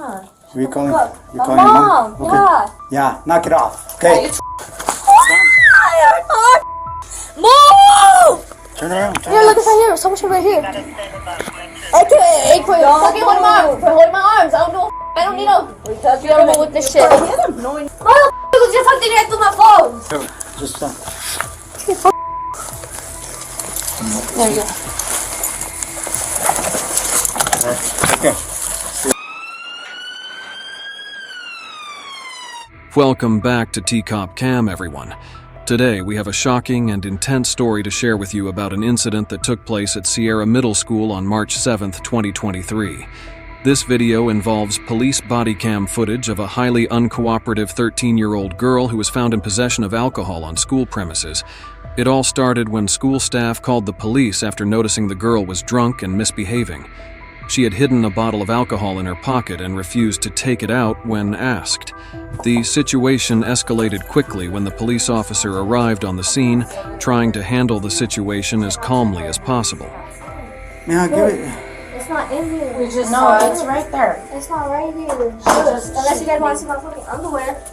on. Who are you calling? Look, You're my calling your mom. mom? Okay. Yeah, knock it off. Okay. Move! Turn around. Here, look, it's right here. So much right here. Hey, quit. Fucking hold my arms. Hold my arms. I don't need no. You don't know what this shit. Motherfucker just fucking right through my phone. Just stop. There you go. Okay. Welcome back to T-Cop Cam, everyone. Today, we have a shocking and intense story to share with you about an incident that took place at Sierra Middle School on March 7th, 2023. This video involves police body cam footage of a highly uncooperative 13-year-old girl who was found in possession of alcohol on school premises. It all started when school staff called the police after noticing the girl was drunk and misbehaving. She had hidden a bottle of alcohol in her pocket and refused to take it out when asked. The situation escalated quickly when the police officer arrived on the scene, trying to handle the situation as calmly as possible. Now give it. It's not in here. We just saw it. It's right there. It's not right here. Unless you guys want to see my fucking underwear.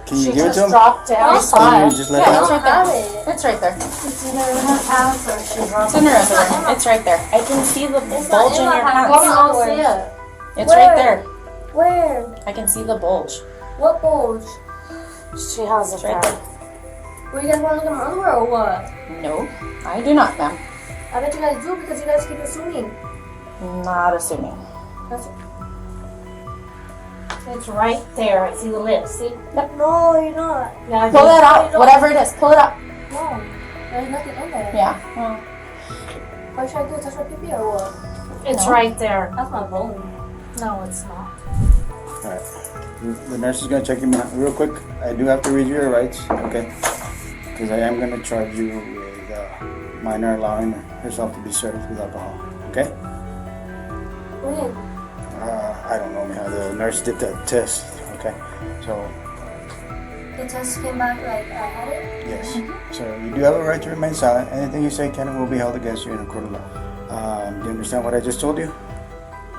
Can you She give it to just him? dropped it. I saw Can it. you just let Yeah, it it's out? right there. It's right there. It's either in her pants or she dropped It's in her underwear. It's right there. I can see the bulge in your I pants. don't see it. It's Where? right there. Where? I can see the bulge. What bulge? She has it right there. Well, you guys want to look at my underwear or what? No, I do not, ma'am. I bet you guys do because you guys keep assuming. Not assuming. That's It's right there. I see the lips. See? No, you're not. Yeah, Pull that out. Whatever it is, pull it out. No, there's nothing in there. Yeah. Well, Why should I do? Touch my pee or what? It's No. right there. That's my bone. No, it's not. Alright. The nurse is gonna check you out real quick. I do have to read you your rights, okay? Because I am gonna charge you with minor allowing herself to be served with alcohol, okay? When? I don't know how the nurse did that test, okay? So, The test came back like I had it? yes. So you do have a right to remain silent. Anything you say can and will be held against you in a court of law. Do you understand what I just told you?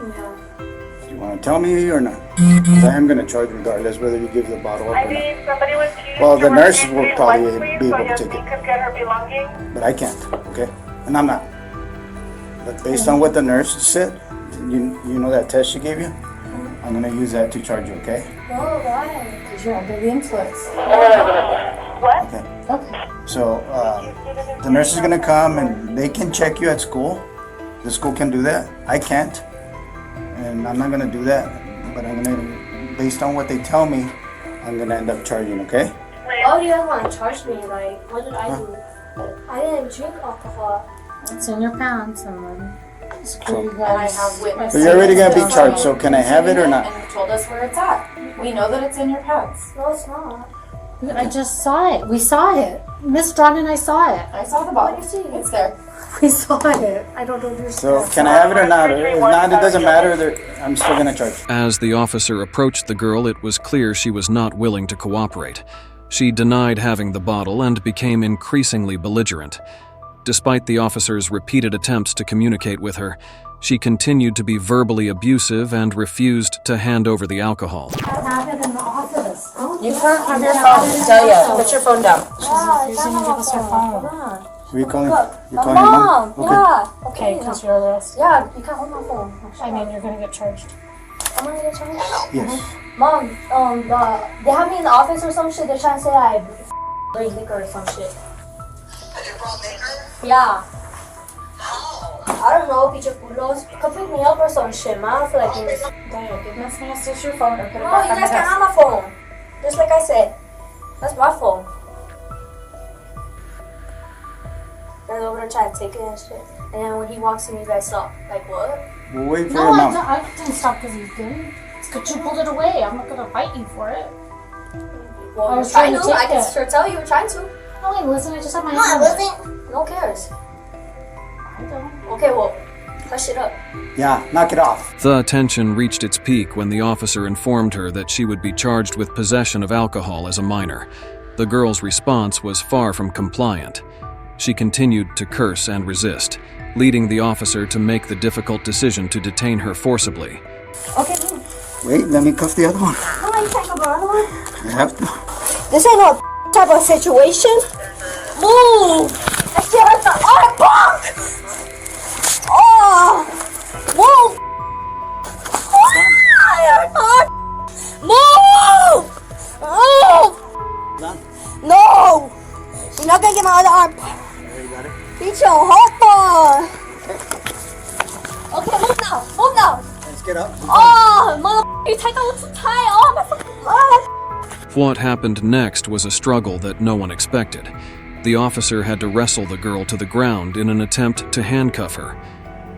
Yeah. Do you want to tell me or not? Because I am going to charge regardless whether you give the bottle up or not. Somebody was used Well, the to nurse work will in probably Wesley be so able to Yasmin take it. could get her belongings. But I can't, okay? And I'm not. But based on what the nurse said, you know that test she gave you? I'm going to use that to charge you, okay? Oh, why? because you're under the influence. What? Okay. Okay. So the nurse is going to come and they can check you at school. The school can do that. I can't. And I'm not going to do that. But I'm going to, based on what they tell me, I'm going to end up charging, okay? Why do you guys want to charge me? Like, what did I do? I didn't drink alcohol. It's in your pants and then And I have witnesses. So you're already going to be charged, so can I have it or not? And you told us where it's at. We know that it's in your pants. No, it's not. I just saw it. We saw it. Miss Dawn and I saw it. I saw the What bottle. do you see? It's there. We saw it. I don't understand. So can I have it or not? If not, it doesn't matter. I'm still going to charge. As the officer approached the girl, it was clear she was not willing to cooperate. She denied having the bottle and became increasingly belligerent. Despite the officer's repeated attempts to communicate with her, she continued to be verbally abusive and refused to hand over the alcohol. I have it in the office. You can't have your phone. Delia, put your phone down. Yeah, refusing to give us her phone. Who are you calling? Look, You're my calling your mom. mom? Yeah. Okay, because you're the rest. Yeah, you can't hold my phone. I mean, you're going to get charged. I'm gonna get charged. Yes. Mom, they have me in the office or some shit. They're trying to say I drink liquor or some shit. Yeah. I don't know, pinche culos. Come pick me up or some shit, man. I feel like this. Delia, give Miss Nastis your phone or put it No, back you on the guys can't desk. have my phone. Just like I said. That's my phone. They're over there trying to take it and shit. And then when he walks in, you guys stop. Like, what? We'll wait for No, your mom. I didn't stop because he's good. It's because you pulled it away. I'm not going to fight you for it. Well, I you're was trying to take I can it. sure tell you were trying to. No, wait, listen, I just have my No, I hand. wasn't. No cares. I don't. Okay, well, hush it up. Yeah, knock it off. The tension reached its peak when the officer informed her that she would be charged with possession of alcohol as a minor. The girl's response was far from compliant. She continued to curse and resist, leading the officer to make the difficult decision to detain her forcibly. Okay, move. Wait, let me cuff the other one. Oh, you can't go the other one? I have to. This ain't no type of situation. Move! That shit hurts the arm, fuck! Oh! Move! Ah, it hurts the arm. Move! Move! Done. No! You're not gonna get my other arm. There, you got it. Beat your heart. Okay, move now. Move now. Let's get up. Oh, motherfucker, you tied that one too tight. Oh, my fucking leg. What happened next was a struggle that no one expected. The officer had to wrestle the girl to the ground in an attempt to handcuff her.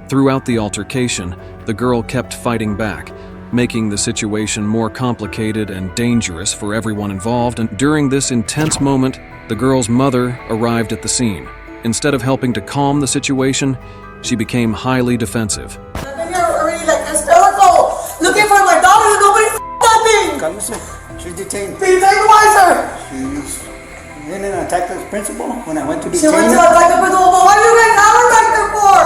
Throughout the altercation, the girl kept fighting back, making the situation more complicated and dangerous for everyone involved. And during this intense moment, the girl's mother arrived at the scene. Instead of helping to calm the situation, she became highly defensive. You're already like hysterical. Looking for my daughter and nobody nothing. Calmese. She's detained. Detain why, sir? She didn't attack the principal when I went to She detain went to her. attack the principal, but why do you guys have her back there for?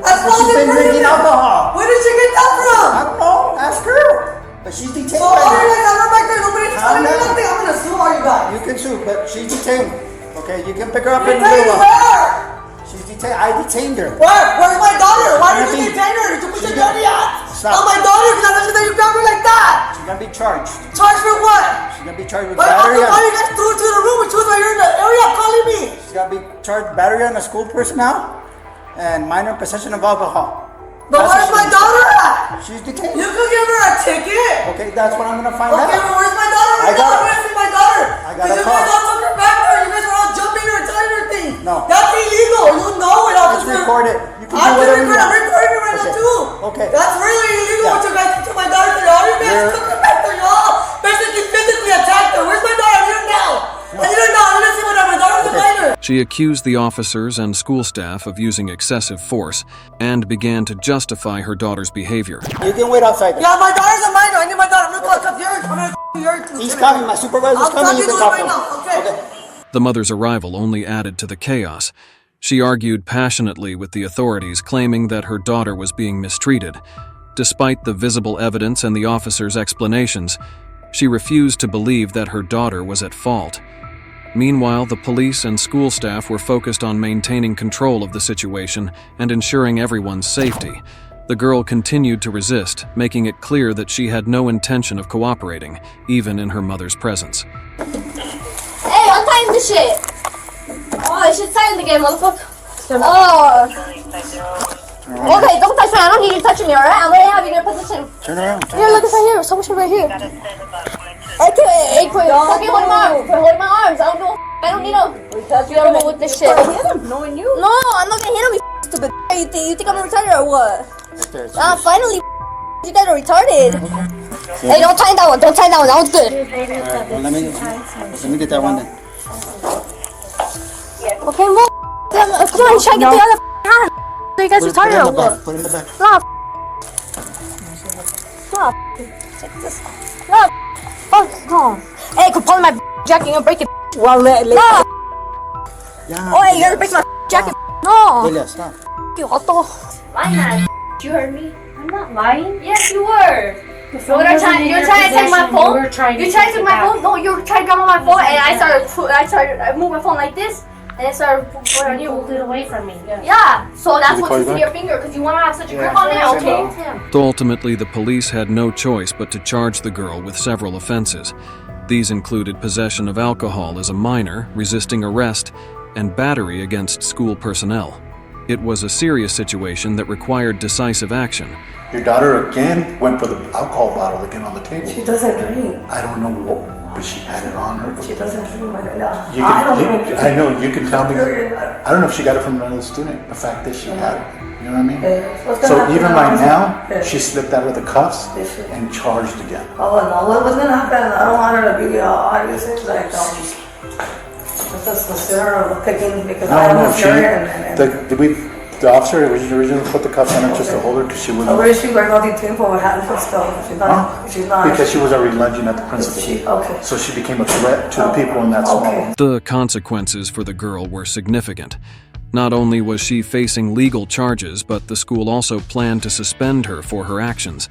That's She's been drinking alcohol. Where did she get that from? I don't know. Ask her. But she's detained. So why do you right guys have her back there? Nobody's telling me know. nothing. I'm gonna sue all you guys. now. You can sue, but she's detained. Okay, you can pick her up in the Detain middle. where? She's detained. I detained her. Where? Where's my daughter? Why did Nothing. you detain her? Did you put your dirty ass Stop. on my daughter? Because I'm that you got me like that. She's gonna be charged. Charged for what? She's gonna be charged with Why battery. you guys threw her to the room? She was right here in the area calling me. She's gonna be charged battery on the school personnel and minor possession of alcohol. But That's where's what my daughter at? She's detained. You could give her a ticket. Okay, that's what I'm gonna find Okay, out. but where's my daughter? I got I it. want to see my daughter. I got a Because you call. guys all took her back there. You guys were all jumping her and telling her things. No. That's illegal. You know it, Let's officer. record it. You can I do can whatever you record. I'm want. recording it right Okay. now too. Okay. That's really illegal Yeah. what you guys did to my daughter today. All you guys You're- took her back there, y'all. Basically physically attacked her. Where's my daughter? I need her now. I need her now. I need to see my daughter. My daughter's a minor. She accused the officers and school staff of using excessive force and began to justify her daughter's behavior. You can wait outside. Yeah, my daughter's a minor. I need my daughter. I'm gonna call yours. I'm gonna yours. He's coming. My supervisor's I'll coming. talk You to can you talk right to him. now. Okay. The mother's arrival only added to the chaos. She argued passionately with the authorities, claiming that her daughter was being mistreated. Despite the visible evidence and the officers' explanations, she refused to believe that her daughter was at fault. Meanwhile, the police and school staff were focused on maintaining control of the situation and ensuring everyone's safety. The girl continued to resist, making it clear that she had no intention of cooperating, even in her mother's presence. Hey, untie this shit. Oh, this shit's tight again, motherfucker. Oh. Okay, don't touch me. I don't need you touching me, alright? I'm gonna have you in a position. Turn around. Here, look, it's right here. So much right here. Hey, quit fucking holding my arms. Quit holding my arms. I don't do I don't need no. You don't know with this shit. Knowing you. No, I'm not gonna hit him, you stupid. You think I'm retarded or what? There, Finally, you guys are retarded. Hey, don't tie that one. Don't tie that one. That one's good. well, let me get that one then. Okay, move. Come on, try to get the other hand. So you guys Put it retarded in or the back. what? Put it in the back. No. Check this. No. Oh. Hey, quit pulling my jacket. You're gonna break it. Well, No. Yeah. Oh, hey, you're gonna break my jacket. No. Delia, stop. You hot dog. Lying. You heard me. I'm not lying. Yes, you were. The phone You're wasn't trying in to your take my possession. phone. You were trying to You tried to take take it my back. phone. No, you were trying to grab on my phone, and I moved my phone like this, and it started putting on You you. pulled it away from me. Yeah. Yeah, so that's what call you you see back? your finger, because you want to have such a grip Yeah. on it, okay? Yeah. Ultimately, the police had no choice but to charge the girl with several offenses. These included possession of alcohol as a minor, resisting arrest, and battery against school personnel. It was a serious situation that required decisive action. Your daughter again went for the alcohol bottle again on the table. She doesn't drink. I don't know what, but she had it on her. She doesn't drink. No. You can, I know, you can tell me. I don't know if she got it from another student, the fact that she had it. You know what I mean? So even right now, she slipped out of the cuffs and charged again. Oh no, what's gonna happen? I don't want her to be obvious. Like, let's just consider her picking because I No, am she, the officer originally put the cuffs on her just to hold her because she wouldn't. Where is she right now? Detained for what happened for stuff? She's not. She's not. Because she was already lunging at the principal. Okay. So she became a threat to the people in that small room. The consequences for the girl were significant. Not only was she facing legal charges, but the school also planned to suspend her for her actions.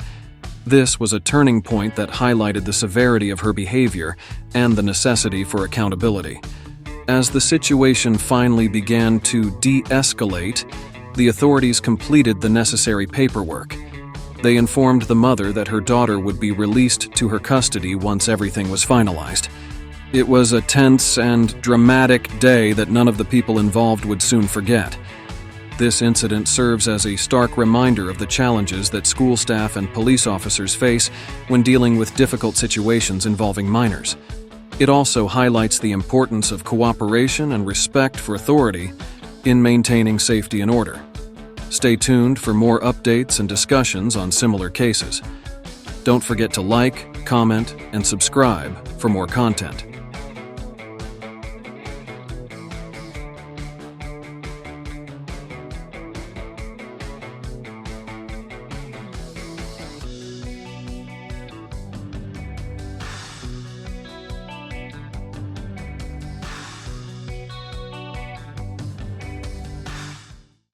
This was a turning point that highlighted the severity of her behavior and the necessity for accountability. As the situation finally began to de-escalate, the authorities completed the necessary paperwork. They informed the mother that her daughter would be released to her custody once everything was finalized. It was a tense and dramatic day that none of the people involved would soon forget. This incident serves as a stark reminder of the challenges that school staff and police officers face when dealing with difficult situations involving minors. It also highlights the importance of cooperation and respect for authority in maintaining safety and order. Stay tuned for more updates and discussions on similar cases. Don't forget to like, comment, and subscribe for more content.